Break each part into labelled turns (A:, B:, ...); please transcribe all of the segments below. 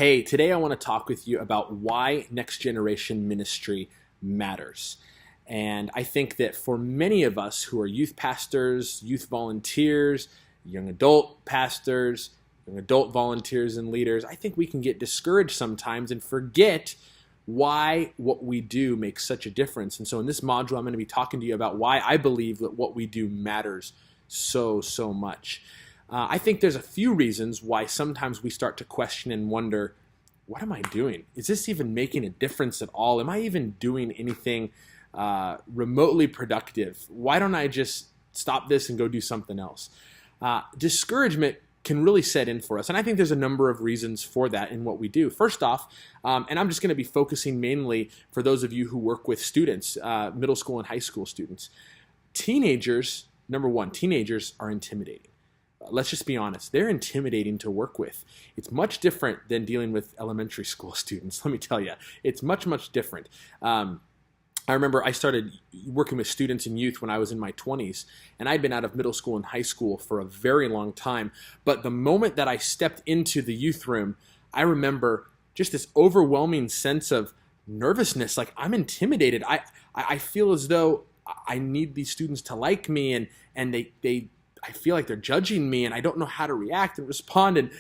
A: Hey, today I want to talk with you about why next generation ministry matters. And I think that for many of us who are youth pastors, youth volunteers, young adult pastors, young adult volunteers and leaders, I think we can get discouraged sometimes and forget why what we do makes such a difference. And so in this module, I'm going to be talking to you about why I believe that what we do matters so much. I think there's a few reasons why sometimes we start to question and wonder, what am I doing? Is this even making a difference at all? Am I even doing anything remotely productive? Why don't I just stop this and go do something else? Discouragement can really set in for us. And I think there's a number of reasons for that in what we do. First off, and I'm just going to be focusing mainly for those of you who work with students, middle school and high school students. Teenagers, number one, teenagers are intimidating. Let's just be honest. They're intimidating to work with. It's much different than dealing with elementary school students. Let me tell you, it's much different. I remember I started working with students and youth when I was in my 20s, and I'd been out of middle school and high school for a very long time. But the moment that I stepped into the youth room, I remember just this overwhelming sense of nervousness. Like, I'm intimidated. I feel as though I need these students to like me, and I feel like they're judging me, and I don't know how to react and respond, and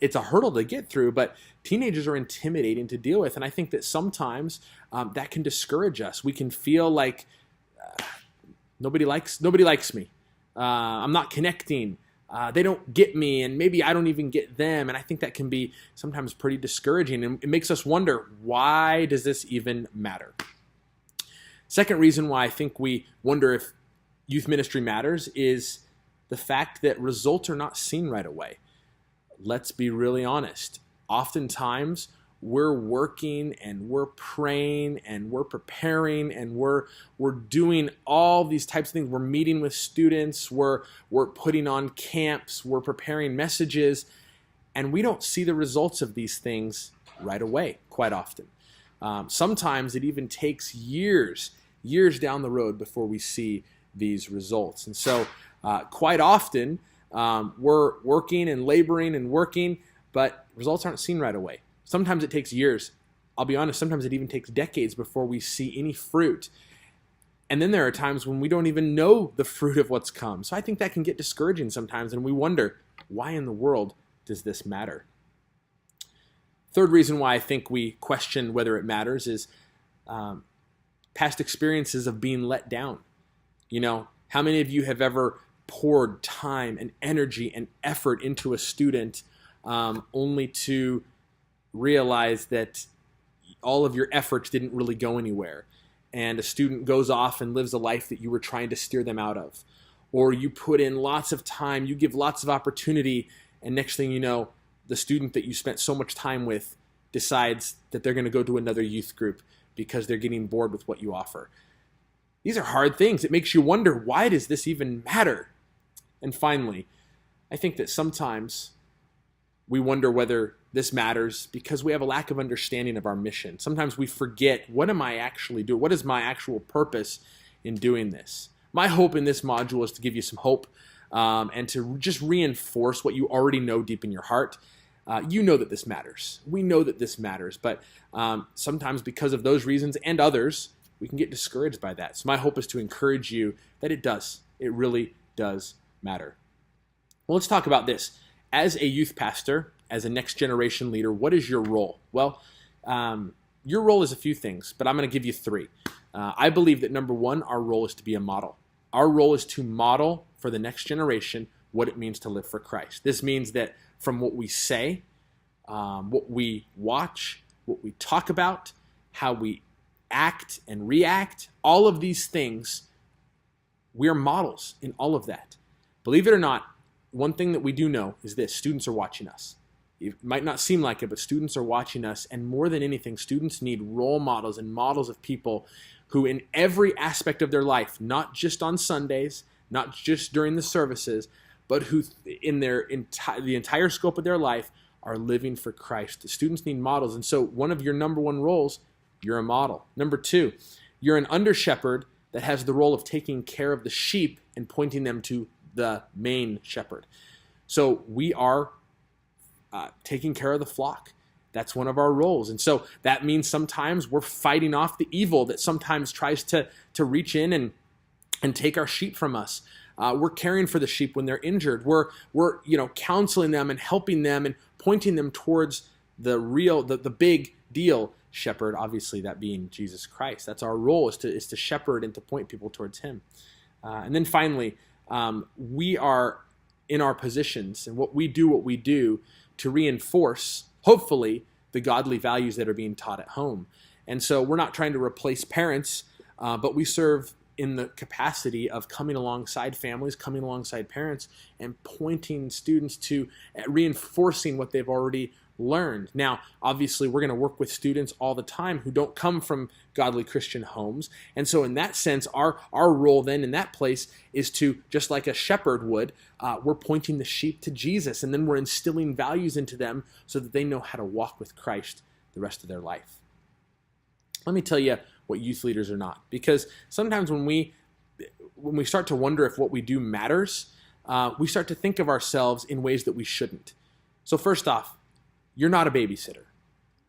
A: it's a hurdle to get through, but teenagers are intimidating to deal with, and I think that sometimes that can discourage us. We can feel like nobody likes me. I'm not connecting. They don't get me, and maybe I don't even get them, and I think that can be sometimes pretty discouraging, and it makes us wonder, why does this even matter? Second reason why I think we wonder if youth ministry matters is the fact that results are not seen right away. Let's be really honest. Oftentimes, we're working and we're praying and we're preparing and we're doing all these types of things. We're meeting with students, we're putting on camps, we're preparing messages, and we don't see the results of these things right away, quite often. Sometimes it even takes years down the road before we see these results. And so quite often, we're working and laboring and working, but results aren't seen right away. Sometimes it takes years. I'll be honest, sometimes it even takes decades before we see any fruit. And then there are times when we don't even know the fruit of what's come. So I think that can get discouraging sometimes, and we wonder, why in the world does this matter? Third reason why I think we question whether it matters is past experiences of being let down. You know, how many of you have ever poured time and energy and effort into a student only to realize that all of your efforts didn't really go anywhere, and a student goes off and lives a life that you were trying to steer them out of? Or you put in lots of time, you give lots of opportunity, and next thing you know, the student that you spent so much time with decides that they're going to go to another youth group because they're getting bored with what you offer. These are hard things. It makes you wonder, why does this even matter? And finally, I think that sometimes we wonder whether this matters because we have a lack of understanding of our mission. Sometimes we forget, what am I actually doing? What is my actual purpose in doing this? My hope in this module is to give you some hope and to just reinforce what you already know deep in your heart. You know that this matters. We know that this matters, but sometimes because of those reasons and others, we can get discouraged by that. So my hope is to encourage you that it does. It really does matter. Well, let's talk about this. As a youth pastor, as a next generation leader, what is your role? Well, your role is a few things, but I'm going to give you three. I believe that number one, our role is to be a model. Our role is to model for the next generation what it means to live for Christ. This means that from what we say, what we watch, what we talk about, how we act and react, all of these things, we are models in all of that. Believe it or not, one thing that we do know is this: students are watching us. It might not seem like it, but students are watching us, and more than anything, students need role models and models of people who in every aspect of their life, not just on Sundays, not just during the services, but who in the entire scope of their life are living for Christ. The students need models, and so one of your number one roles, you're a model. Number two, you're an under shepherd that has the role of taking care of the sheep and pointing them to the main shepherd. So we are taking care of the flock. That's one of our roles. And so that means sometimes we're fighting off the evil that sometimes tries to reach in and take our sheep from us. We're caring for the sheep when they're injured. We're counseling them and helping them and pointing them towards the real, the big deal shepherd, obviously that being Jesus Christ. That's our role, is to shepherd and to point people towards him. And then finally, we are in our positions and what we do to reinforce, hopefully, the godly values that are being taught at home. And so we're not trying to replace parents, but we serve in the capacity of coming alongside families, coming alongside parents, and pointing students to reinforcing what they've already learned. Now, obviously, we're going to work with students all the time who don't come from godly Christian homes. And so in that sense, our role then in that place is to, just like a shepherd would, we're pointing the sheep to Jesus, and then we're instilling values into them so that they know how to walk with Christ the rest of their life. Let me tell you what youth leaders are not, because sometimes when we start to wonder if what we do matters, we start to think of ourselves in ways that we shouldn't. So first off, you're not a babysitter.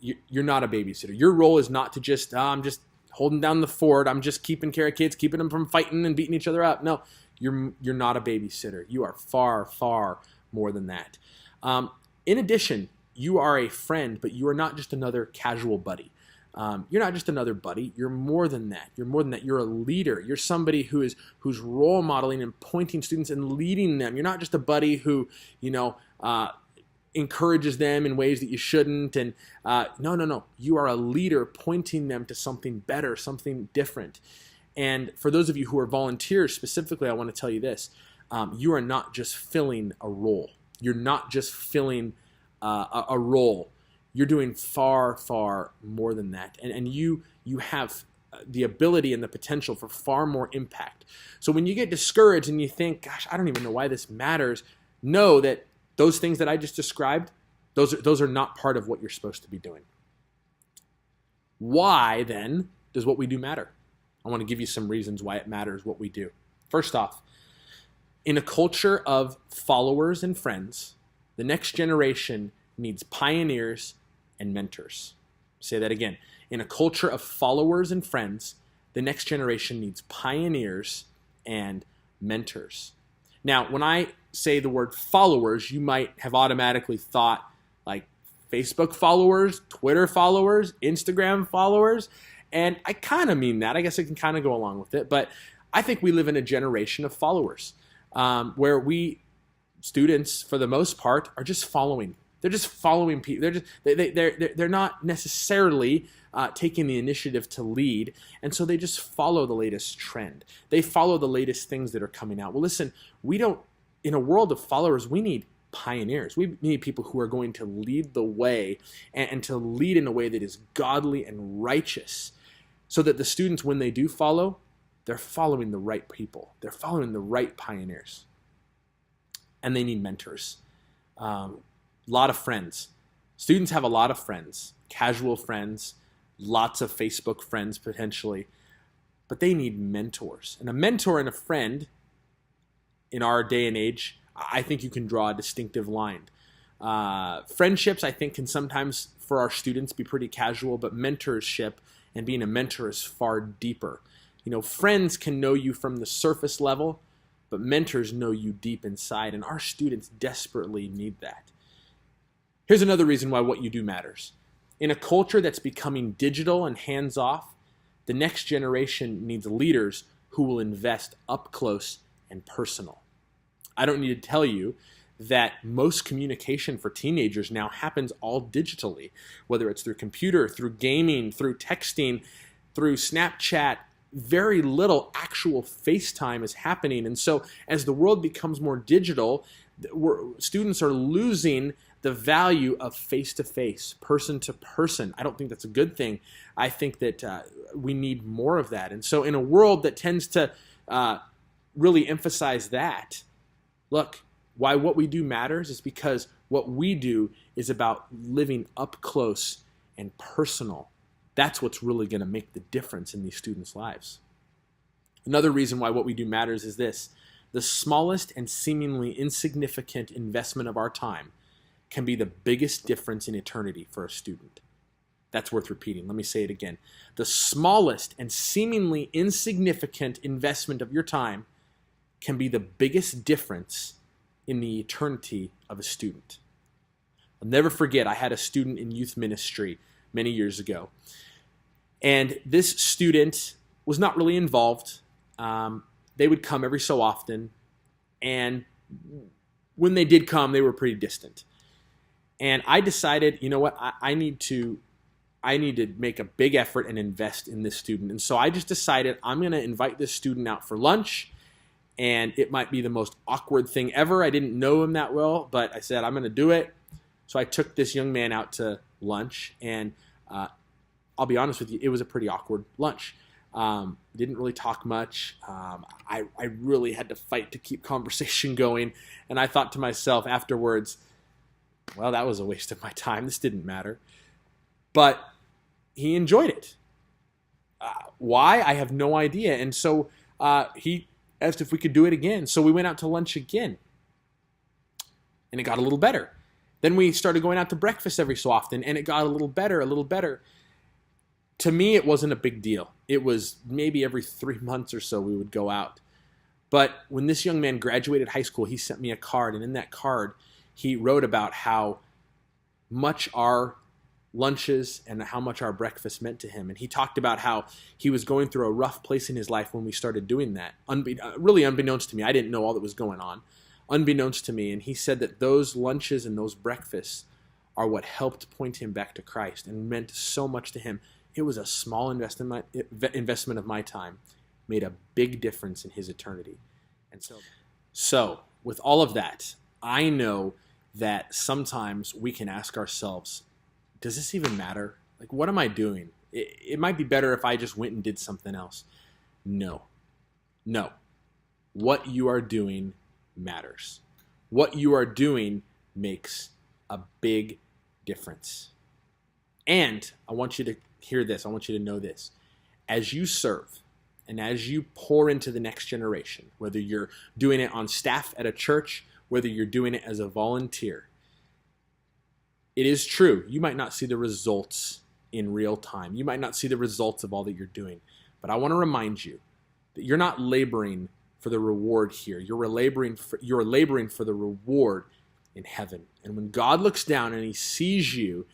A: You're not a babysitter. Your role is not to just, I'm just holding down the fort. I'm just keeping care of kids, keeping them from fighting and beating each other up. No, you're not a babysitter. You are far, far more than that. In addition, you are a friend, but you are not just another casual buddy. You're not just another buddy. You're more than that. You're more than that. You're a leader. You're somebody who's role modeling and pointing students and leading them. You're not just a buddy who, encourages them in ways that you shouldn't. And no. You are a leader pointing them to something better, something different. And for those of you who are volunteers specifically, I want to tell you this. You are not just filling a role. You're not just filling a role. You're doing far, far more than that. And you have the ability and the potential for far more impact. So when you get discouraged and you think, gosh, I don't even know why this matters, know that those things that I just described, those are not part of what you're supposed to be doing. Why, then, does what we do matter? I want to give you some reasons why it matters what we do. First off, in a culture of followers and friends, the next generation needs pioneers and mentors. Say that again. In a culture of followers and friends, the next generation needs pioneers and mentors. Now, when I say the word followers, you might have automatically thought like Facebook followers, Twitter followers, Instagram followers, and I kind of mean that. I guess I can kind of go along with it, but I think we live in a generation of followers where we students, for the most part, are just following. They're just following people. They're not necessarily taking the initiative to lead, and so they just follow the latest trend. They follow the latest things that are coming out. Well, listen, we don't. In a world of followers, we need pioneers. We need people who are going to lead the way and to lead in a way that is godly and righteous, so that the students, when they do follow, they're following the right people. They're following the right pioneers, and they need mentors. A lot of friends. Students have a lot of friends, casual friends, lots of Facebook friends potentially, but they need mentors. And a mentor and a friend, in our day and age, I think you can draw a distinctive line. Friendships, I think, can sometimes, for our students, be pretty casual, but mentorship and being a mentor is far deeper. Friends can know you from the surface level, but mentors know you deep inside, and our students desperately need that. Here's another reason why what you do matters. In a culture that's becoming digital and hands-off, the next generation needs leaders who will invest up close and personal. I don't need to tell you that most communication for teenagers now happens all digitally, whether it's through computer, through gaming, through texting, through Snapchat. Very little actual FaceTime is happening. And so as the world becomes more digital, students are losing the value of face-to-face, person-to-person. I don't think that's a good thing. I think that we need more of that. And so in a world that tends to really emphasize that, look, why what we do matters is because what we do is about living up close and personal. That's what's really going to make the difference in these students' lives. Another reason why what we do matters is this: the smallest and seemingly insignificant investment of our time can be the biggest difference in eternity for a student. That's worth repeating. Let me say it again. The smallest and seemingly insignificant investment of your time can be the biggest difference in the eternity of a student. I'll never forget, I had a student in youth ministry many years ago. And this student was not really involved. They would come every so often. And when they did come, they were pretty distant. And I decided, you know what, I need to make a big effort and invest in this student. And so I just decided I'm going to invite this student out for lunch. And it might be the most awkward thing ever. I didn't know him that well, but I said, I'm going to do it. So I took this young man out to lunch. And I'll be honest with you, it was a pretty awkward lunch. Didn't really talk much. I really had to fight to keep conversation going. And I thought to myself afterwards, well, that was a waste of my time. This didn't matter. But he enjoyed it. Why? I have no idea. And so he asked if we could do it again. So we went out to lunch again. And it got a little better. Then we started going out to breakfast every so often. And it got a little better, a little better. To me, it wasn't a big deal. It was maybe every 3 months or so we would go out. But when this young man graduated high school, he sent me a card. And in that card, he wrote about how much our lunches and how much our breakfast meant to him. And he talked about how he was going through a rough place in his life when we started doing that. Really unbeknownst to me. I didn't know all that was going on. Unbeknownst to me. And he said that those lunches and those breakfasts are what helped point him back to Christ and meant so much to him. It was a small investment of my time, made a big difference in his eternity. And so with all of that, I know that sometimes we can ask ourselves, does this even matter? Like, what am I doing? It might be better if I just went and did something else. No. What you are doing matters. What you are doing makes a big difference. And I want you to hear this. I want you to know this. As you serve and as you pour into the next generation, whether you're doing it on staff at a church, whether you're doing it as a volunteer, it is true. You might not see the results in real time. You might not see the results of all that you're doing. But I want to remind you that you're not laboring for the reward here. You're laboring for the reward in heaven. And when God looks down and he sees you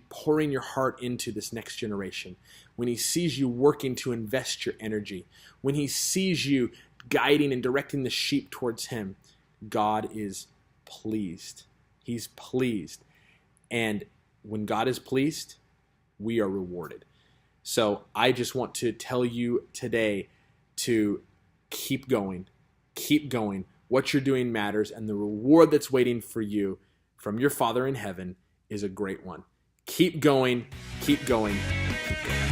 A: pouring your heart into this next generation, when he sees you working to invest your energy, when he sees you guiding and directing the sheep towards him, God is pleased. He's pleased. And when God is pleased, we are rewarded. So I just want to tell you today to keep going. Keep going. What you're doing matters, and the reward that's waiting for you from your Father in heaven is a great one. Keep going. Keep going. Keep going.